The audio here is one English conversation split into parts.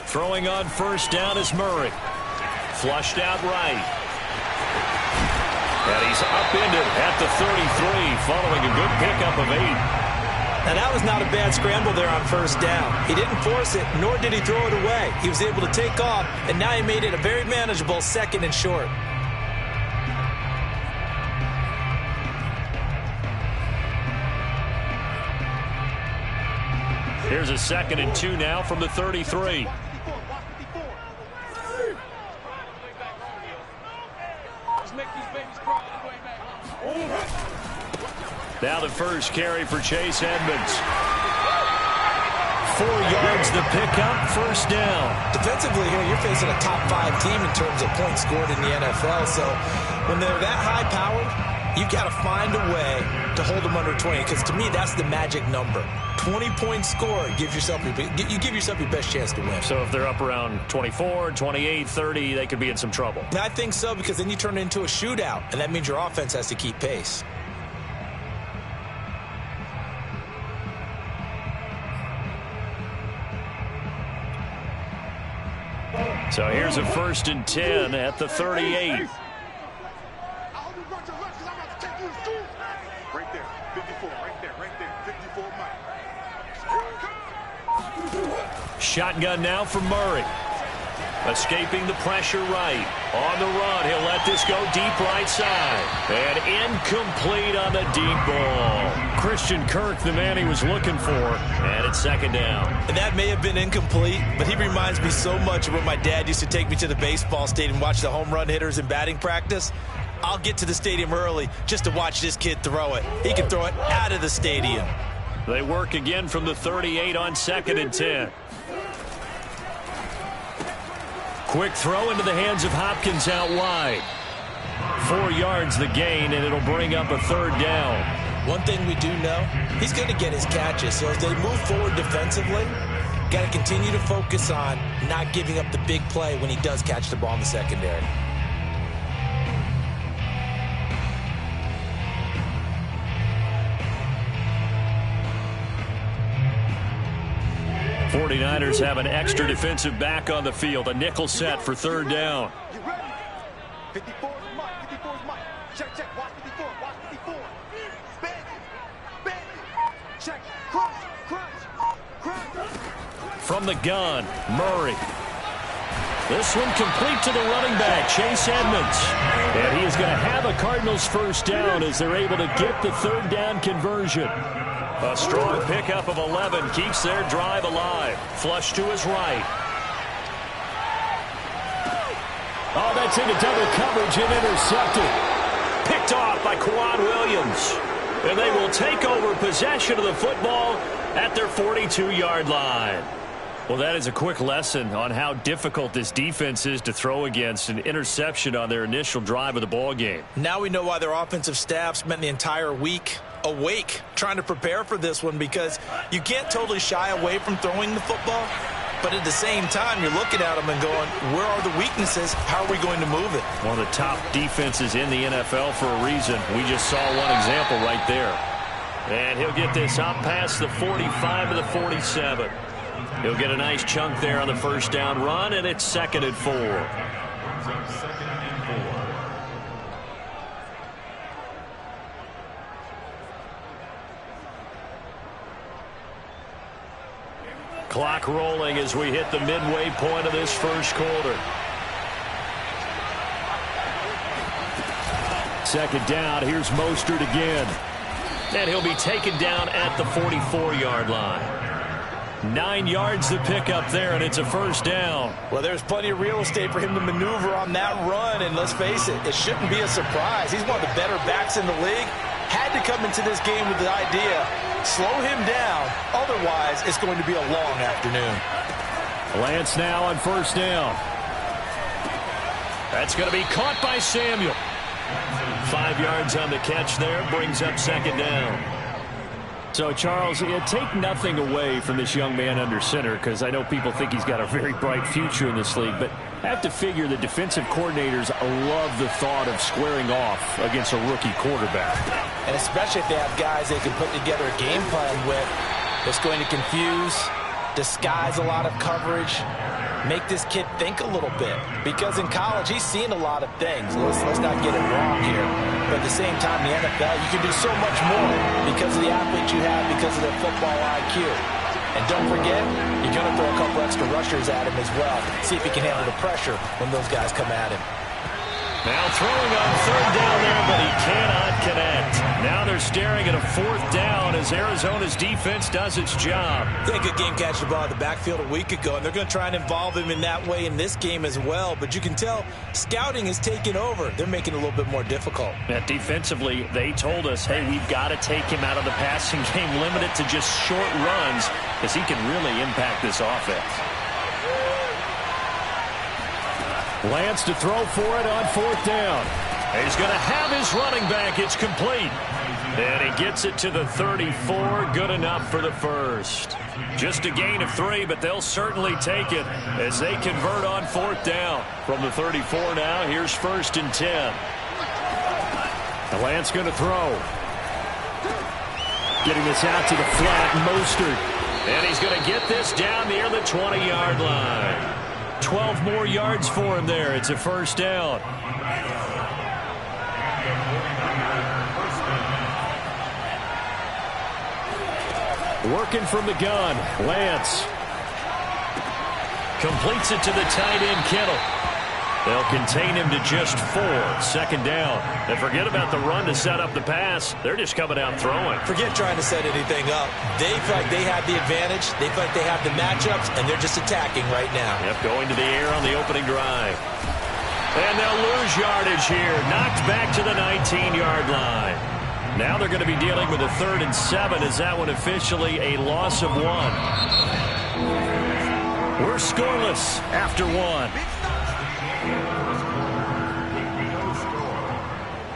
Throwing on first down is Murray. Flushed out right. And he's upended at the 33 following a good pickup of 8. Now, that was not a bad scramble there on first down. He didn't force it, nor did he throw it away. He was able to take off, and now he made it a very manageable 2nd and short. Here's a 2nd and 2 now from the 33. Now the first carry for Chase Edmonds. 4 yards the pickup, first down. Defensively here, you're facing a top 5 team in terms of points scored in the NFL. So when they're that high-powered, you've got to find a way to hold them under 20. Because to me, that's the magic number. 20 points scored, you give yourself your best chance to win. So if they're up around 24, 28, 30, they could be in some trouble. I think so, because then you turn it into a shootout, and that means your offense has to keep pace. So here's a 1st and 10 at the 38. Right there, 54, right there, 54 Mike. Shotgun now for Murray. Escaping the pressure right. On the run, he'll let this go deep right side. And incomplete on the deep ball. Christian Kirk, the man he was looking for. And it's 2nd down. And that may have been incomplete, but he reminds me so much of when my dad used to take me to the baseball stadium and watch the home run hitters in batting practice. I'll get to the stadium early just to watch this kid throw it. He can throw it out of the stadium. They work again from the 38 on 2nd and 10. Quick throw into the hands of Hopkins out wide. 4 yards the gain, and it'll bring up a 3rd down. One thing we do know, he's going to get his catches. So as they move forward defensively, got to continue to focus on not giving up the big play when he does catch the ball in the secondary. '49ers have an extra defensive back on the field. A nickel set for 3rd down. You ready? 54 is Mike. 54 is Mike. Check, check. Watch 54. Watch 54. Bend it. Check. Crunch. From the gun, Murray. This one complete to the running back, Chase Edmonds. And he is going to have a Cardinals first down as they're able to get the 3rd down conversion. A strong pickup of 11 keeps their drive alive. Flush to his right. Oh, that's into double coverage and intercepted. Picked off by Quan Williams. And they will take over possession of the football at their 42-yard line. Well, that is a quick lesson on how difficult this defense is to throw against. An interception on their initial drive of the ball game. Now we know why their offensive staff spent the entire week awake trying to prepare for this one, because you can't totally shy away from throwing the football, but at the same time you're looking at them and going, where are the weaknesses? How are we going to move it? One of the top defenses in the NFL for a reason. We just saw one example right there. And he'll get this up past the 45 to the 47. He'll get a nice chunk there on the first down run, and it's 2nd and 4. Clock rolling as we hit the midway point of this first quarter. 2nd down. Here's Mostert again. And he'll be taken down at the 44-yard line. 9 yards to pick up there, and it's a first down. Well, there's plenty of real estate for him to maneuver on that run, and let's face it, it shouldn't be a surprise. He's one of the better backs in the league. Had to come into this game with the idea, slow him down, otherwise it's going to be a long afternoon. Lance now on first down. That's going to be caught by Samuel. 5 yards on the catch there, brings up 2nd down. So, Charles, take nothing away from this young man under center, because I know people think he's got a very bright future in this league, but I have to figure the defensive coordinators love the thought of squaring off against a rookie quarterback. And especially if they have guys they can put together a game plan with that's going to confuse, disguise a lot of coverage. make this kid think a little bit. Because in college, he's seen a lot of things. Let's not get it wrong here. But at the same time, the NFL, you can do so much more because of the athletes you have, because of their football IQ. And don't forget, you're going to throw a couple extra rushers at him as well. See if he can handle the pressure when those guys come at him. Now throwing on third down there, but he cannot connect. Now they're staring at a fourth down as Arizona's defense does its job. Yeah, good game catching the ball in the backfield a week ago, and they're going to try and involve him in that way in this game as well. But you can tell scouting is taking over. They're making it a little bit more difficult. Yeah, defensively, they told us, hey, we've got to take him out of the passing game, limit it to just short runs, because he can really impact this offense. Lance to throw for it on fourth down. He's going to have his running back. It's complete. And he gets it to the 34. Good enough for the first. Just a gain of 3, but they'll certainly take it as they convert on fourth down. From the 34 now, here's 1st and 10. Lance going to throw. Getting this out to the flat, Mostert. And he's going to get this down near the 20-yard line. 12 more yards for him there. It's a first down. Working from the gun, Lance. Completes it to the tight end, Kittle. They'll contain him to just 4. 2nd down. And forget about the run to set up the pass. They're just coming out throwing. Forget trying to set anything up. They feel like they have the advantage. They feel like they have the matchups, and they're just attacking right now. Yep, going to the air on the opening drive. And they'll lose yardage here. Knocked back to the 19-yard line. Now they're going to be dealing with a 3rd and 7. Is that one officially a loss of 1? We're scoreless after 1.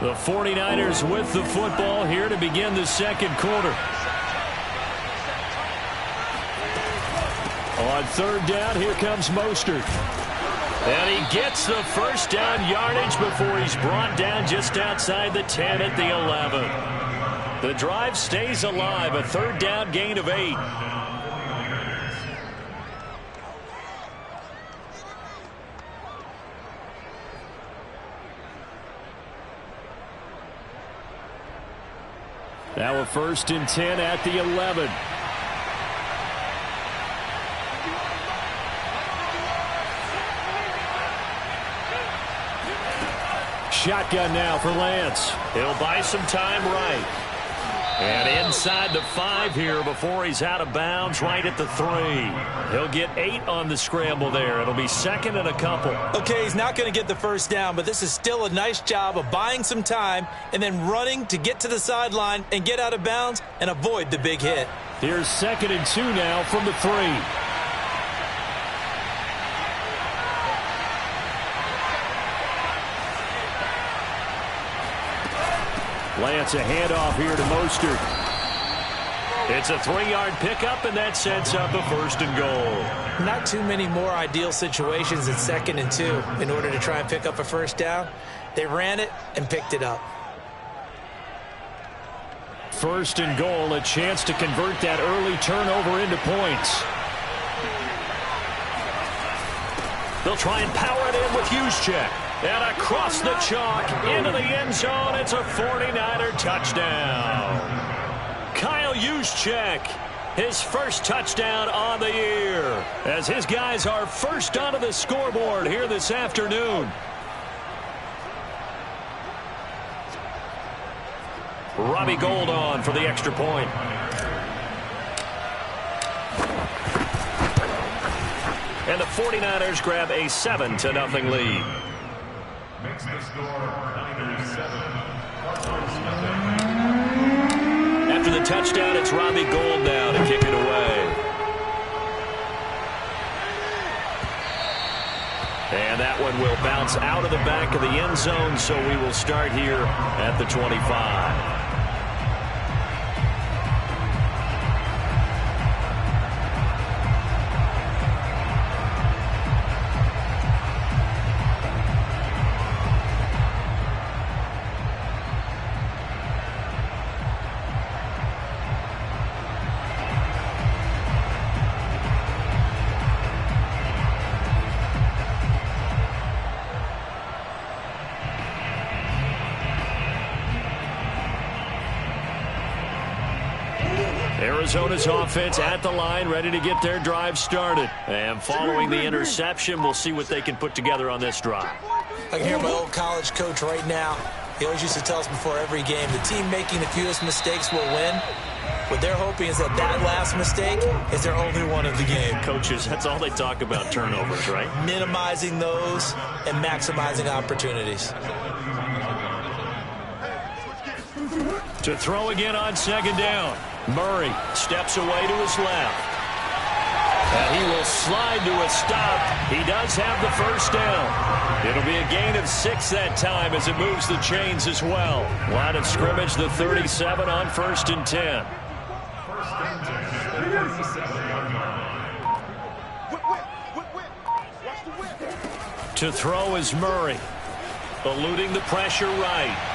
The 49ers with the football here to begin the second quarter. On 3rd down, here comes Mostert. And he gets the first down yardage before he's brought down just outside the 10 at the 11. The drive stays alive, a 3rd down gain of 8. Now a 1st and 10 at the 11. Shotgun now for Lance. He'll buy some time right. And inside the 5 here before he's out of bounds right at the 3. He'll get 8 on the scramble there. It'll be 2nd and a couple. Okay, he's not going to get the first down, but this is still a nice job of buying some time and then running to get to the sideline and get out of bounds and avoid the big hit. Here's 2nd and 2 now from the 3. Lance, a handoff here to Mostert. It's a 3-yard pickup, and that sets up a 1st and goal. Not too many more ideal situations at 2nd and 2 in order to try and pick up a first down. They ran it and picked it up. 1st and goal, a chance to convert that early turnover into points. They'll try and power it in with Juszczyk. And across the chalk, into the end zone, it's a 49er touchdown. Kyle Juszczyk, his first touchdown on the year, as his guys are first onto the scoreboard here this afternoon. Robbie Gould on for the extra point. And the 49ers grab a 7-0 lead. Makes the score 9-7. After the touchdown, it's Robbie Gould now to kick it away. And that one will bounce out of the back of the end zone, so we will start here at the 25. Arizona's offense at the line, ready to get their drive started. And following the interception, we'll see what they can put together on this drive. I can hear my old college coach right now. He always used to tell us before every game, the team making the fewest mistakes will win. What they're hoping is that last mistake is their only one of the game. Coaches, that's all they talk about, turnovers, right? Minimizing those and maximizing opportunities. To throw again on second down. Murray steps away to his left. And he will slide to a stop. He does have the first down. It'll be a gain of 6 that time as it moves the chains as well. Line of scrimmage, the 37 on 1st and 10. To throw is Murray. Eluding the pressure right.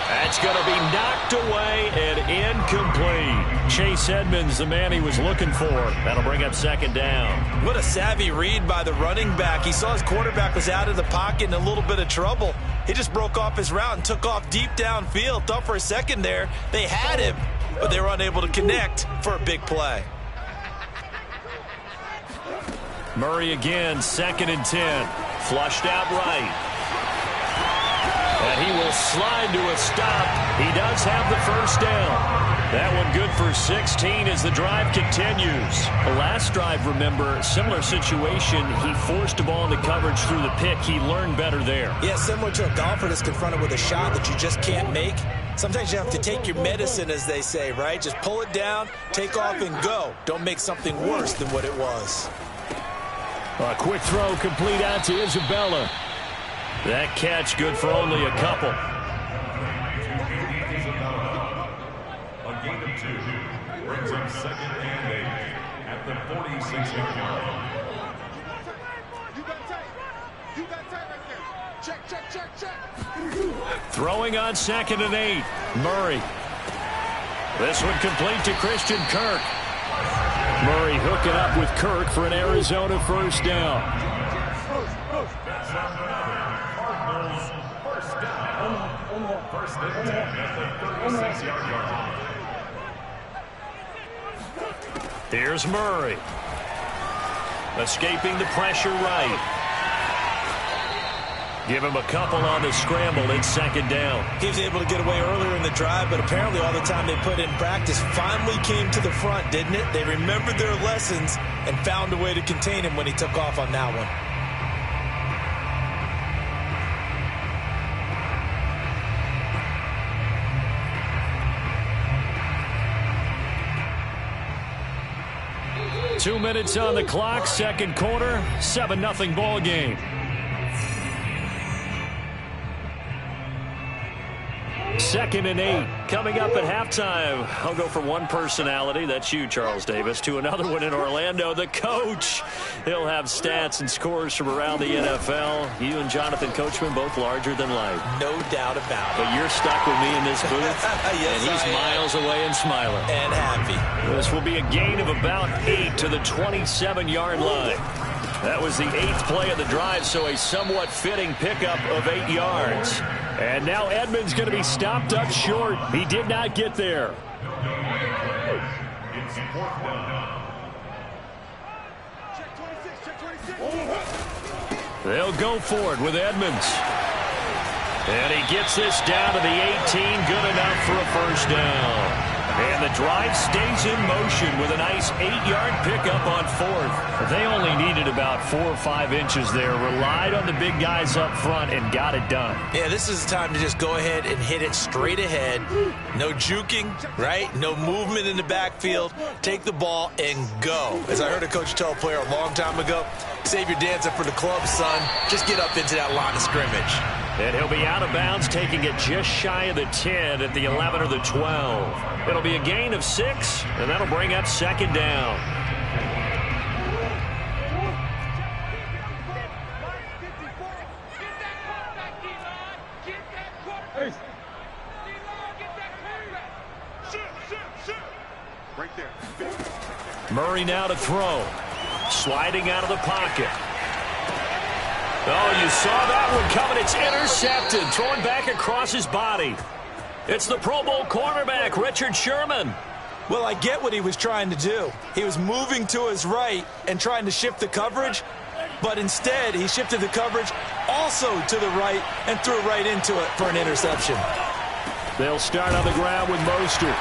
That's going to be knocked away and incomplete. Chase Edmonds, the man he was looking for. That'll bring up second down. What a savvy read by the running back. He saw his quarterback was out of the pocket in a little bit of trouble. He just broke off his route and took off deep downfield. Thought for a second there they had him, but they were unable to connect for a big play. Murray again, 2nd and 10. Flushed out right. And he will slide to a stop. He does have the first down. That one good for 16 as the drive continues. The last drive, remember, similar situation. He forced the ball into coverage through the pick. He learned better there. Yeah, similar to a golfer that's confronted with a shot that you just can't make. Sometimes you have to take your medicine, as they say, right? Just pull it down, take off, and go. Don't make something worse than what it was. A quick throw complete out to Isabella. That catch good for only a couple. A gain of 2 brings up 2nd and 8 at the 46-yard line. You got tight right there. Check, check, check, check. Throwing on 2nd and 8. Murray. This one complete to Christian Kirk. Murray hooking up with Kirk for an Arizona first down. First and 10 at the 36-yard line. Here's Murray. Escaping the pressure right. Give him a couple on the scramble. It's 2nd down. He was able to get away earlier in the drive, but apparently all the time they put in practice finally came to the front, didn't it? They remembered their lessons and found a way to contain him when he took off on that one. Two minutes on the clock, second quarter, 7-0 ball game. Second and 8. Coming up at halftime, I'll go from one personality, that's you, Charles Davis, to another one in Orlando, the coach. He'll have stats and scores from around the NFL. You and Jonathan Coachman, both larger than life. No doubt about it. But you're stuck with me in this booth, yes, and he's miles away and smiling. And happy. This will be a gain of about 8 to the 27-yard line. That was the 8th play of the drive, so a somewhat fitting pickup of 8 yards. And now Edmonds going to be stopped up short. He did not get there. It's 4th down. Check 26, check 26. They'll go for it with Edmonds. And he gets this down to the 18, good enough for a first down. And the drive stays in motion with a nice 8-yard pickup on 4th. They only needed about 4 or 5 inches there. Relied on the big guys up front and got it done. Yeah, this is the time to just go ahead and hit it straight ahead. No juking, right? No movement in the backfield. Take the ball and go. As I heard a coach tell a player a long time ago, save your dancing for the club, son. Just get up into that line of scrimmage. And he'll be out of bounds, taking it just shy of the 10 at the 11 or the 12. It'll be a gain of 6, and that'll bring up second down. Right there. Murray now to throw. Sliding out of the pocket. Oh, you saw that one coming. It's intercepted. Throwing back across his body. It's the Pro Bowl cornerback, Richard Sherman. Well, I get what he was trying to do. He was moving to his right and trying to shift the coverage, but instead he shifted the coverage also to the right and threw right into it for an interception. They'll start on the ground with Mostert.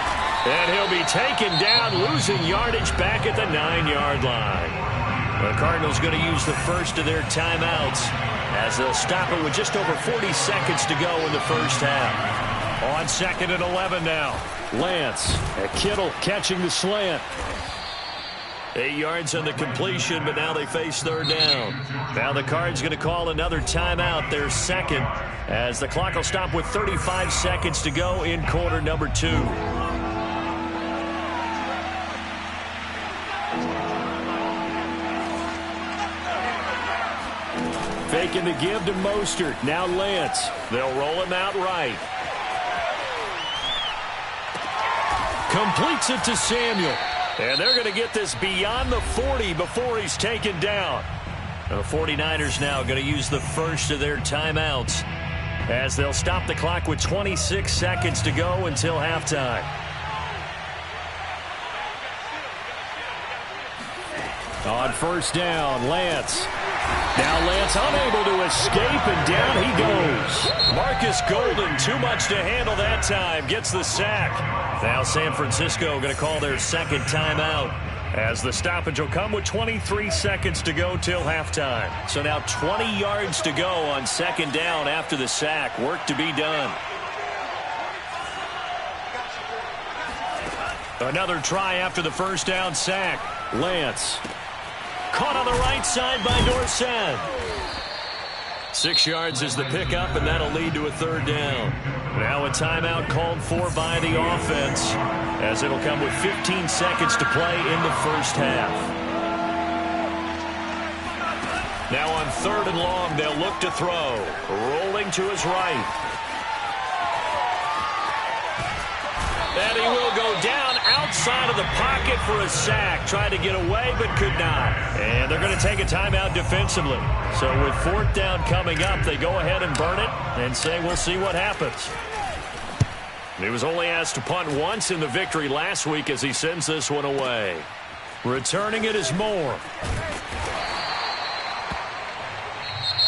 And he'll be taken down, losing yardage back at the 9-yard line. The Cardinals going to use the first of their timeouts as they'll stop it with just over 40 seconds to go in the first half. On 2nd and 11 now. Lance at Kittle catching the slant. 8 yards on the completion, but now they face 3rd down. Now the Cards going to call another timeout, their second, as the clock will stop with 35 seconds to go in quarter number 2. Faking the give to Mostert. Now Lance. They'll roll him out right. Completes it to Samuel. And they're going to get this beyond the 40 before he's taken down. The 49ers now going to use the first of their timeouts as they'll stop the clock with 26 seconds to go until halftime. On 1st down, Lance. Now Lance unable to escape, and down he goes. Marcus Golden, too much to handle that time, gets the sack. Now San Francisco going to call their second timeout as the stoppage will come with 23 seconds to go till halftime. So now 20 yards to go on 2nd down after the sack. Work to be done. Another try after the 1st down sack. Lance. Caught on the right side by Dorsett. 6 yards is the pickup, and that'll lead to a 3rd down. Now a timeout called for by the offense, as it'll come with 15 seconds to play in the first half. Now on 3rd and long, they'll look to throw. Rolling to his right. And he will go down outside of the pocket for a sack. Tried to get away, but could not. And they're going to take a timeout defensively. So with 4th down coming up, they go ahead and burn it and say we'll see what happens. He was only asked to punt once in the victory last week as he sends this one away. Returning it is Moore.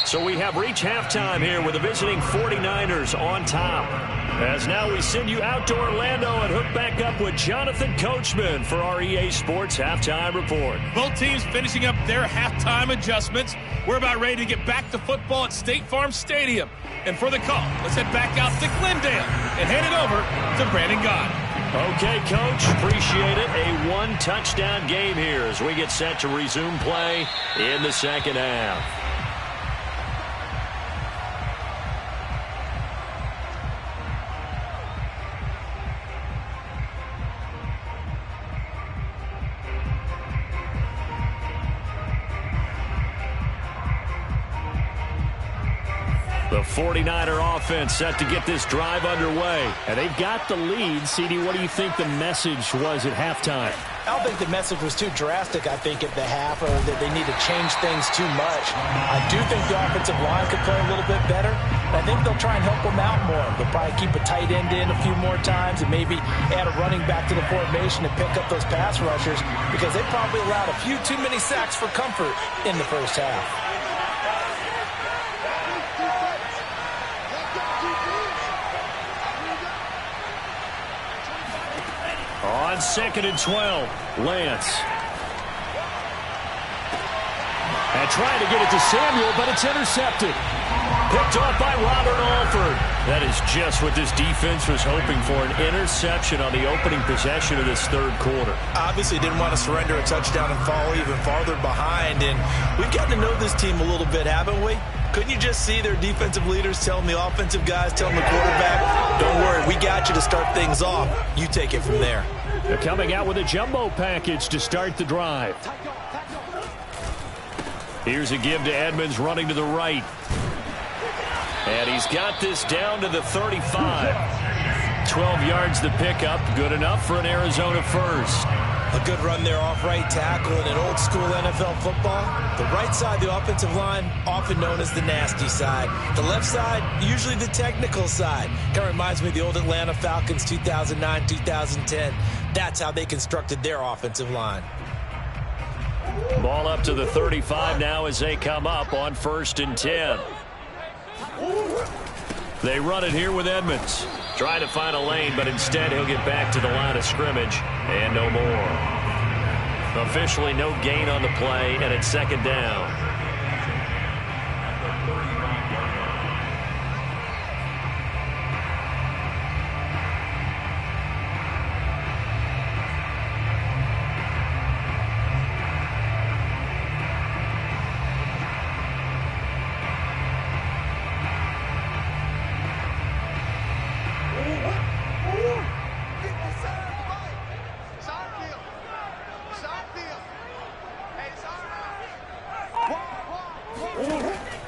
So we have reached halftime here with the visiting 49ers on top. As now we send you out to Orlando and hook back up with Jonathan Coachman for our EA Sports Halftime Report. Both teams finishing up their halftime adjustments. We're about ready to get back to football at State Farm Stadium. And for the call, let's head back out to Glendale and hand it over to Brandon Gott. Okay, Coach, appreciate it. A 1-touchdown game here as we get set to resume play in the second half. The 49er offense set to get this drive underway. And they've got the lead. CD, what do you think the message was at halftime? I don't think the message was too drastic, I think, at the half, or that they need to change things too much. I do think the offensive line could play a little bit better. I think they'll try and help them out more. They'll probably keep a tight end in a few more times and maybe add a running back to the formation and pick up those pass rushers, because they probably allowed a few too many sacks for comfort in the first half. On 2nd and 12, Lance. And trying to get it to Samuel, but it's intercepted. Picked off by Robert Alford. That is just what this defense was hoping for, an interception on the opening possession of this 3rd quarter. Obviously didn't want to surrender a touchdown and fall even farther behind, and we've gotten to know this team a little bit, haven't we? Couldn't you just see their defensive leaders telling the offensive guys, telling the quarterback, don't worry, we got you to start things off. You take it from there. They're coming out with a jumbo package to start the drive. Here's a give to Edmonds running to the right. And he's got this down to the 35. 12 yards the pickup, good enough for an Arizona first. A good run there off right tackle in an old school NFL football. The right side, the offensive line, often known as the nasty side. The left side, usually the technical side. Kind of reminds me of the old Atlanta Falcons 2009, 2010. That's how they constructed their offensive line. Ball up to the 35 now as they come up on 1st and 10. They run it here with Edmonds. Trying to find a lane, but instead he'll get back to the line of scrimmage and no more. Officially no gain on the play, and it's 2nd down.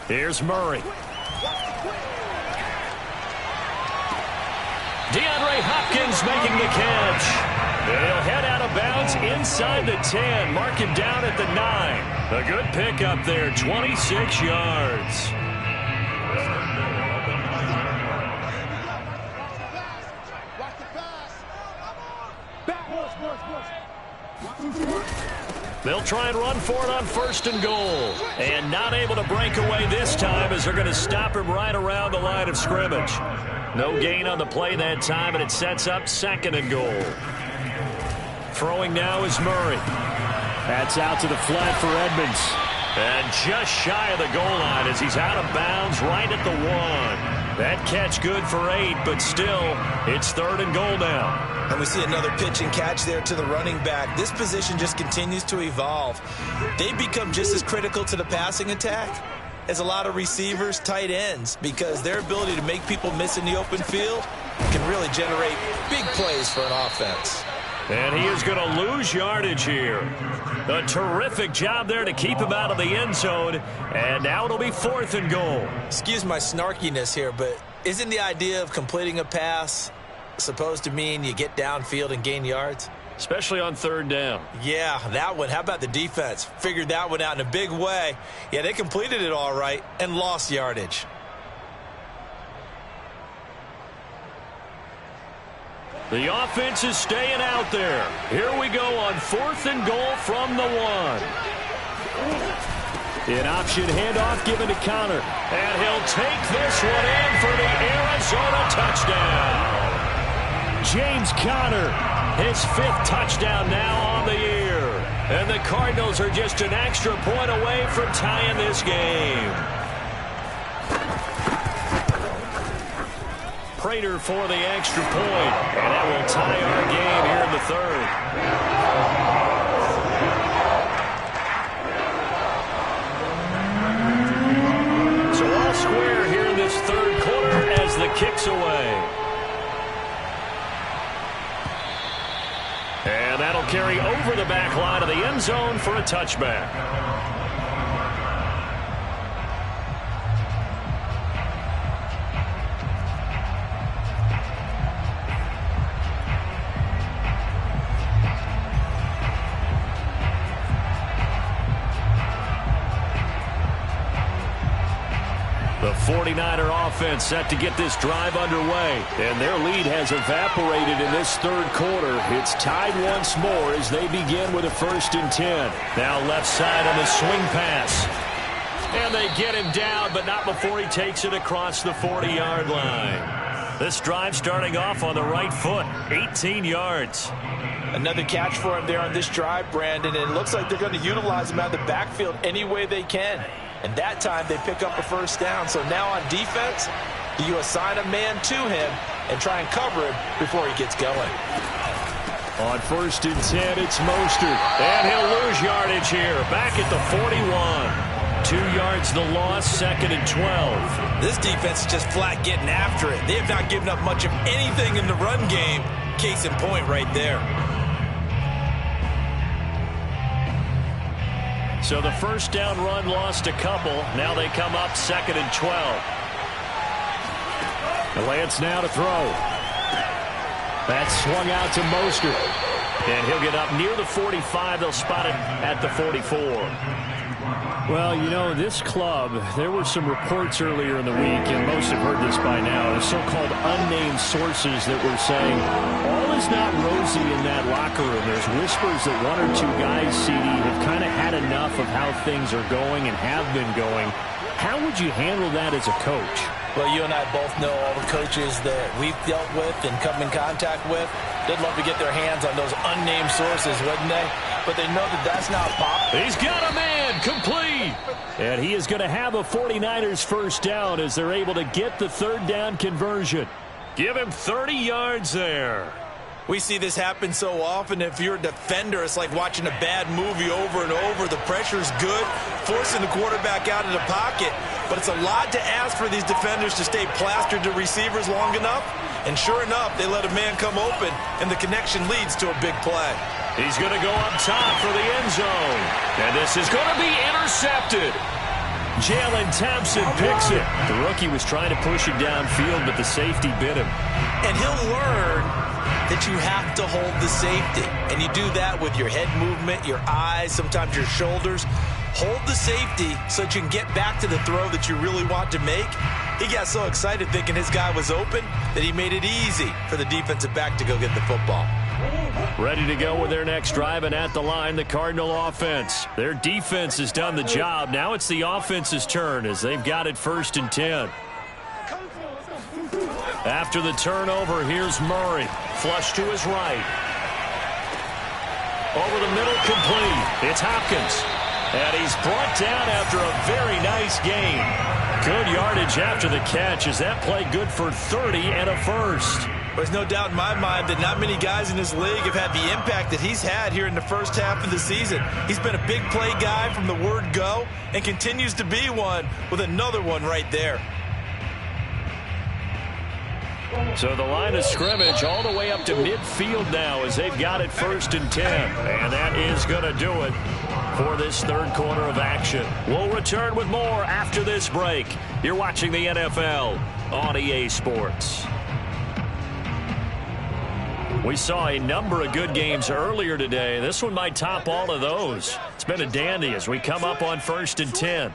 Here's Murray. DeAndre Hopkins making the catch. He'll head out of bounds inside the 10. Mark him down at the 9. A good pickup there, 26 yards. They'll try and run for it on 1st and goal. And not able to break away this time as they're going to stop him right around the line of scrimmage. No gain on the play that time, and it sets up 2nd and goal. Throwing now is Murray. That's out to the flat for Edmonds. And just shy of the goal line as he's out of bounds right at the 1. That catch good for 8, but still, it's 3rd and goal now. And we see another pitch and catch there to the running back. This position just continues to evolve. They become just as critical to the passing attack as a lot of receivers, tight ends, because their ability to make people miss in the open field can really generate big plays for an offense. And he is going to lose yardage here. A terrific job there to keep him out of the end zone. And now it'll be 4th and goal. Excuse my snarkiness here, but isn't the idea of completing a pass supposed to mean you get downfield and gain yards? Especially on 3rd down. Yeah, that one. How about the defense? Figured that one out in a big way. Yeah, they completed it all right and lost yardage. The offense is staying out there. Here we go on 4th and goal from the 1. An option handoff given to Connor. And he'll take this one in for the Arizona touchdown. James Conner, his 5th touchdown now on the year. And the Cardinals are just an extra point away from tying this game. Prater for the extra point. And that will tie our game here in the 3rd. So all square here in this 3rd quarter as the kick's away. And that'll carry over the back line of the end zone for a touchback. The 49er offense set to get this drive underway. And their lead has evaporated in this 3rd quarter. It's tied once more as they begin with a 1st and 10. Now left side on the swing pass. And they get him down, but not before he takes it across the 40-yard line. This drive starting off on the right foot, 18 yards. Another catch for him there on this drive, Brandon, and it looks like they're going to utilize him out of the backfield any way they can. And that time they pick up a 1st down. So now on defense, do you assign a man to him and try and cover him before he gets going? On 1st and 10, it's Mostert. And he'll lose yardage here. Back at the 41. 2 yards the loss, 2nd and 12. This defense is just flat getting after it. They have not given up much of anything in the run game. Case in point right there. So the 1st down run lost a couple. Now they come up 2nd and 12. Lance now to throw. That's swung out to Mostert. And he'll get up near the 45. They'll spot it at the 44. Well, you know, this club, there were some reports earlier in the week, and most have heard this by now, the so-called unnamed sources that were saying all is not rosy in that locker room. There's whispers that one or two guys, CD, have kind of had enough of how things are going and have been going. How would you handle that as a coach? Well, you and I both know all the coaches that we've dealt with and come in contact with. They'd love to get their hands on those unnamed sources, wouldn't they? But they know that that's not possible. He's got a man complete. And he is going to have a 49ers first down as they're able to get the third down conversion. Give him 30 yards there. We see this happen so often. If you're a defender, it's like watching a bad movie over and over. The pressure's good, forcing the quarterback out of the pocket. But it's a lot to ask for these defenders to stay plastered to receivers long enough. And sure enough, they let a man come open, and the connection leads to a big play. He's going to go up top for the end zone. And this is going to be intercepted. Jalen Thompson picks it. The rookie was trying to push it downfield, but the safety bit him. And he'll learn that you have to hold the safety. And you do that with your head movement, your eyes, sometimes your shoulders. Hold the safety so that you can get back to the throw that you really want to make. He got so excited thinking his guy was open that he made it easy for the defensive back to go get the football. Ready to go with their next drive, and at the line, the Cardinal offense. Their defense has done the job. Now it's the offense's turn as they've got it 1st and 10. After the turnover, here's Murray. Flush to his right. Over the middle, complete. It's Hopkins. And he's brought down after a very nice gain. Good yardage after the catch. Is that play good for 30 and a first? There's no doubt in my mind that not many guys in this league have had the impact that he's had here in the first half of the season. He's been a big play guy from the word go and continues to be one with another one right there. So the line of scrimmage all the way up to midfield now as they've got it 1st and 10. And that is going to do it for this third quarter of action. We'll return with more after this break. You're watching the NFL on EA Sports. We saw a number of good games earlier today. This one might top all of those. It's been a dandy as we come up on 1st and 10.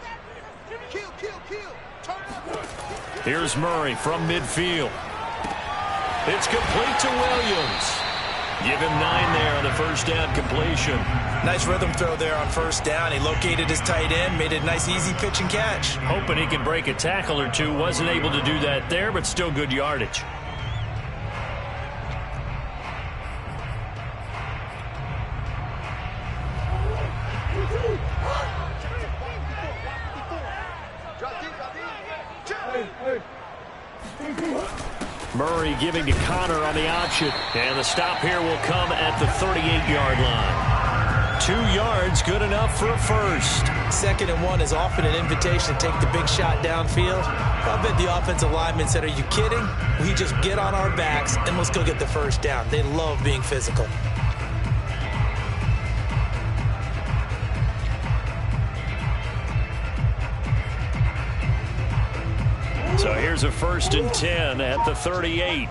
Here's Murray from midfield. It's complete to Williams. Give him 9 there on the first down completion. Nice rhythm throw there on first down. He located his tight end, made it a nice easy pitch and catch. Hoping he could break a tackle or two. Wasn't able to do that there, but still good yardage. Murray giving to Connor on the option. And the stop here will come at the 38-yard line. 2 yards, good enough for a first. 2nd and 1 is often an invitation to take the big shot downfield. I bet the offensive lineman said, are you kidding? We just get on our backs and let's go get the first down. They love being physical. So here's a 1st and 10 at the 38.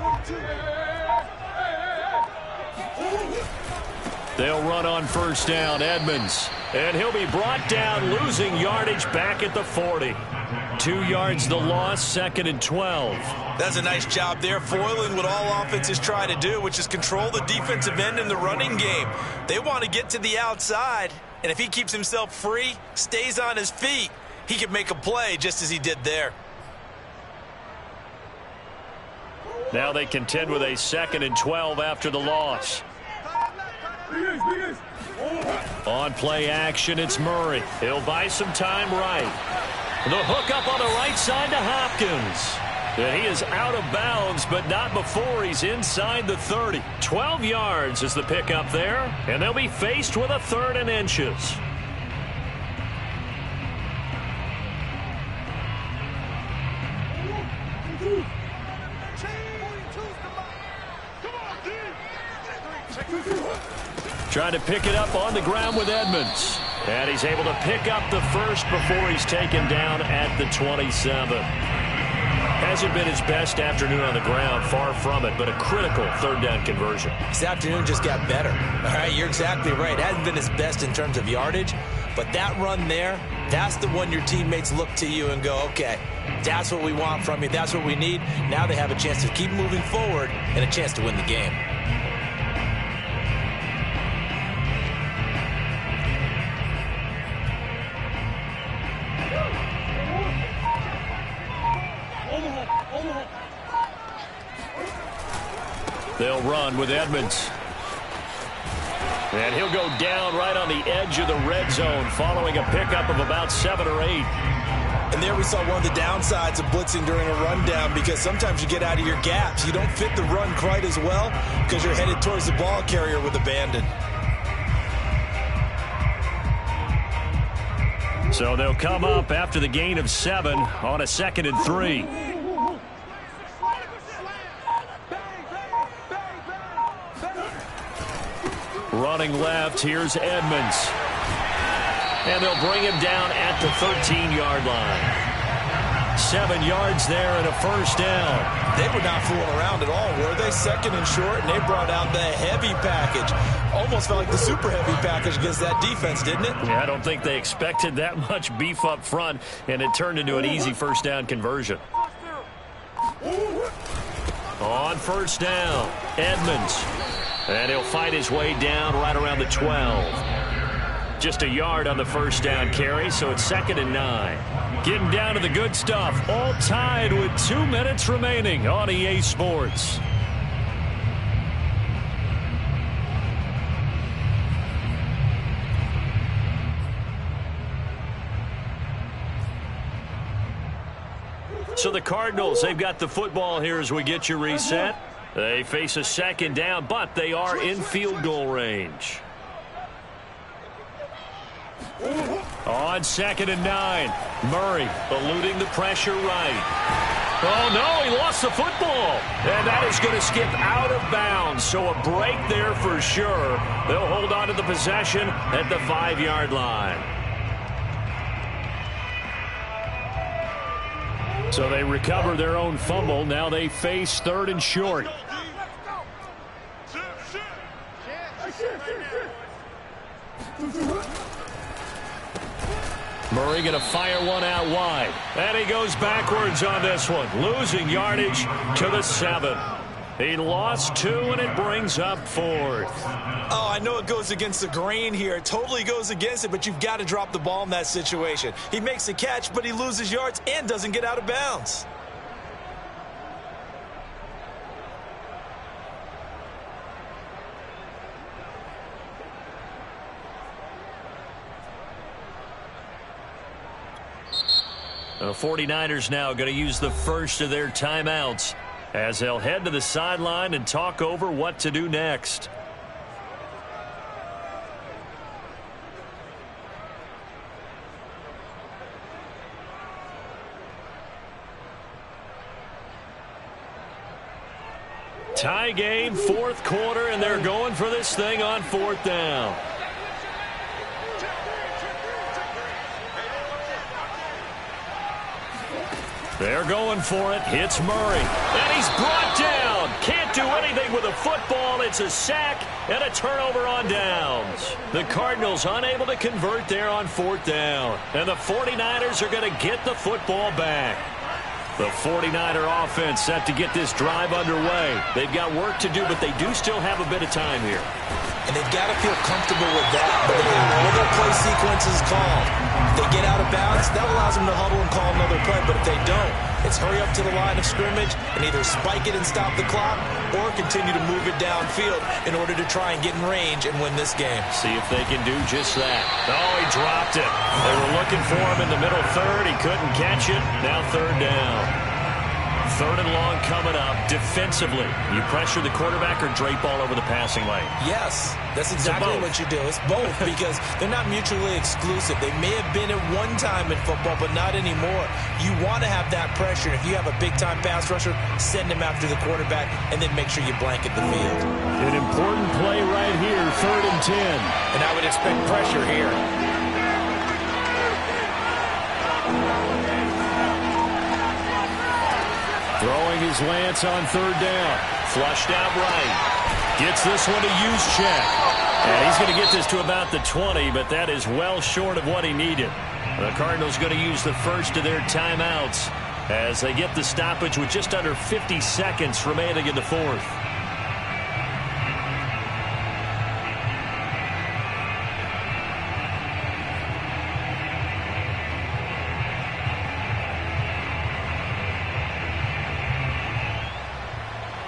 They'll run on first down, Edmonds. And he'll be brought down, losing yardage back at the 40. 2 yards the loss, 2nd and 12. That's a nice job there, foiling what all offenses try to do, which is control the defensive end in the running game. They want to get to the outside, and if he keeps himself free, stays on his feet, he can make a play just as he did there. Now they contend with a 2nd and 12 after the loss. On play action, it's Murray. He'll buy some time right. The hook up on the right side to Hopkins. And he is out of bounds, but not before he's inside the 30. 12 yards is the pickup there, and they'll be faced with a 3rd and inches. Trying to pick it up on the ground with Edmonds. And he's able to pick up the first before he's taken down at the 27. Hasn't been his best afternoon on the ground, far from it, but a critical third down conversion. This afternoon just got better. All right, you're exactly right. Hasn't been his best in terms of yardage, but that run there, that's the one your teammates look to you and go, okay, that's what we want from you. That's what we need. Now they have a chance to keep moving forward and a chance to win the game. They'll run with Edmonds. And he'll go down right on the edge of the red zone following a pickup of about 7 or 8. And there we saw one of the downsides of blitzing during a rundown, because sometimes you get out of your gaps. You don't fit the run quite as well because you're headed towards the ball carrier with abandon. So they'll come up after the gain of 7 on a 2nd and 3. Running left, here's Edmonds. And they'll bring him down at the 13-yard line. 7 yards there and a first down. They were not fooling around at all, were they? 2nd and short, and they brought out the heavy package. Almost felt like the super heavy package against that defense, didn't it? Yeah, I don't think they expected that much beef up front, and it turned into an easy first down conversion. On first down, Edmonds. And he'll fight his way down right around the 12. Just a yard on the first down carry, so it's 2nd and 9. Getting down to the good stuff, all tied with 2 minutes remaining on EA Sports. So the Cardinals, they've got the football here as we get you reset. They face a 2nd down, but they are in field goal range. On 2nd and 9, Murray eluding the pressure right. Oh, no, he lost the football. And that is going to skip out of bounds. So a break there for sure. They'll hold on to the possession at the 5-yard line. So they recover their own fumble. Now they face 3rd and short. Murray going to fire one out wide. And he goes backwards on this one, losing yardage to the 7. He lost 2, and it brings up 4th. Oh, I know it goes against the grain here. It totally goes against it, but you've got to drop the ball in that situation. He makes a catch, but he loses yards and doesn't get out of bounds. The 49ers now going to use the first of their timeouts as they'll head to the sideline and talk over what to do next. Tie game, 4th quarter, and they're going for this thing on 4th down. They're going for it. It's Murray. And he's brought down. Can't do anything with a football. It's a sack and a turnover on downs. The Cardinals unable to convert there on 4th down. And the 49ers are going to get the football back. The 49er offense set to get this drive underway. They've got work to do, but they do still have a bit of time here. And they've got to feel comfortable with that. But they have all their play sequences called. If they get out of bounds, that allows them to huddle and call another play. But if they don't, it's hurry up to the line of scrimmage and either spike it and stop the clock or continue to move it downfield in order to try and get in range and win this game. See if they can do just that. Oh, he dropped it. They were looking for him in the middle 3rd. He couldn't catch it. Now 3rd down. 3rd and long coming up. Defensively, you pressure the quarterback or drape all over the passing lane? Yes, that's exactly what you do. It's both because they're not mutually exclusive. They may have been at one time in football, but not anymore. You want to have that pressure. If you have a big-time pass rusher, send him after the quarterback and then make sure you blanket the field. An important play right here, 3rd and 10. And I would expect pressure here. is Lance on third down. Flushed out right. Gets this one to Juszczyk. And he's going to get this to about the 20, but that is well short of what he needed. The Cardinals going to use the first of their timeouts as they get the stoppage with just under 50 seconds remaining in the fourth.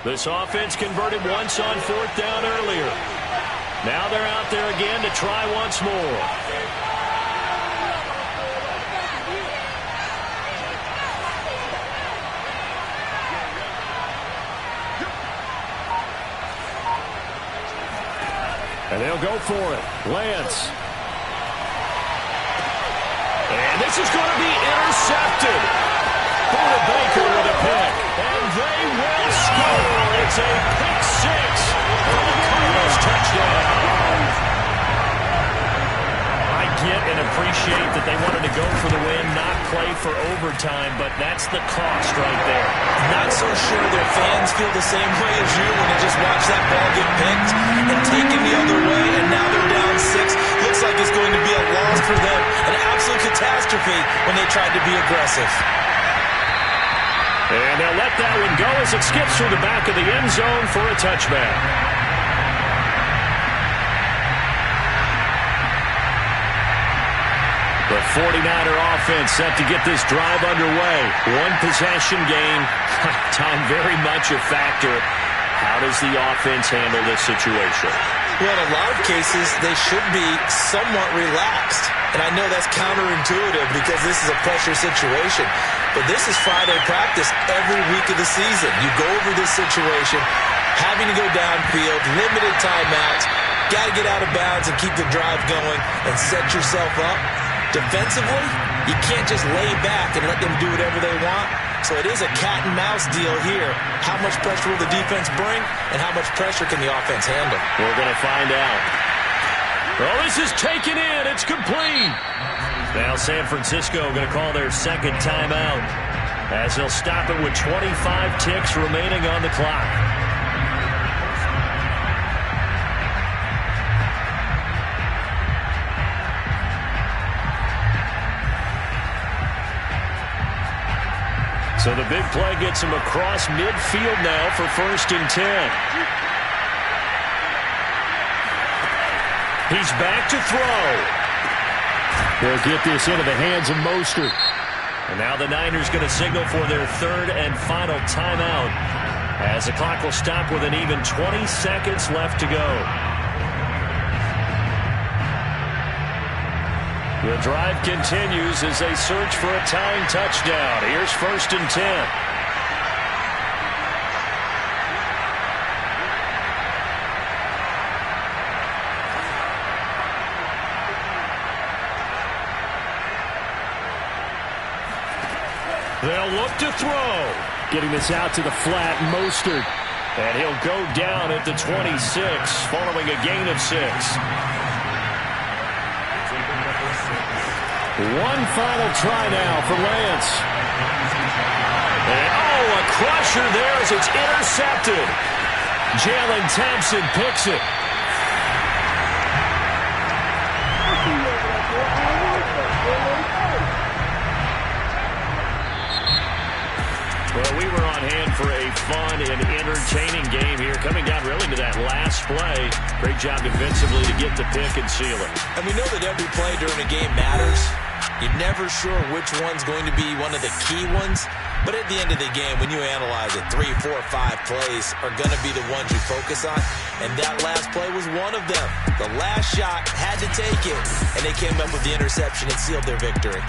This offense converted once on fourth down earlier. Now they're out there again to try once more. And they'll go for it. Lance. And this is going to be intercepted. Buda Baker with a pick. And they will score. It's a pick six for the Cardinals touchdown. I get and appreciate that they wanted to go for the win, not play for overtime, but that's the cost right there. Not so sure their fans feel the same way as you when they just watch that ball get picked and taken the other way, and now they're down 6. Looks like it's going to be a loss for them, an absolute catastrophe when they tried to be aggressive. And they'll let that one go as it skips through the back of the end zone for a touchback. The 49er offense set to get this drive underway. One possession game. Time very much a factor. How does the offense handle this situation? Well, in a lot of cases, they should be somewhat relaxed. And I know that's counterintuitive because this is a pressure situation. But this is Friday practice every week of the season. You go over this situation, having to go downfield, limited timeouts, got to get out of bounds and keep the drive going and set yourself up. Defensively, you can't just lay back and let them do whatever they want. So it is a cat-and-mouse deal here. How much pressure will the defense bring, and how much pressure can the offense handle? We're going to find out. Well, this is taken in. It's complete. Now San Francisco going to call their second timeout as they'll stop it with 25 ticks remaining on the clock. So the big play gets him across midfield now for 1st and 10. He's back to throw. They'll get this into the hands of Mostert. And now the Niners going to signal for their third and final timeout as the clock will stop with an even 20 seconds left to go. The drive continues as they search for a tying touchdown. Here's 1st and 10. They'll look to throw. Getting this out to the flat, Mostert. And he'll go down at the 26 following a gain of 6. One final try now for Lance. And, a crusher there as it's intercepted. Jalen Thompson picks it. Well, we were on hand for a fun and entertaining game here, coming down really to that last play. Great job defensively to get the pick and seal it. And we know that every play during a game matters. You're never sure which one's going to be one of the key ones. But at the end of the game, when you analyze it, 3, 4, 5 plays are going to be the ones you focus on. And that last play was one of them. The last shot had to take it, and they came up with the interception and sealed their victory.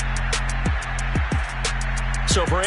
So for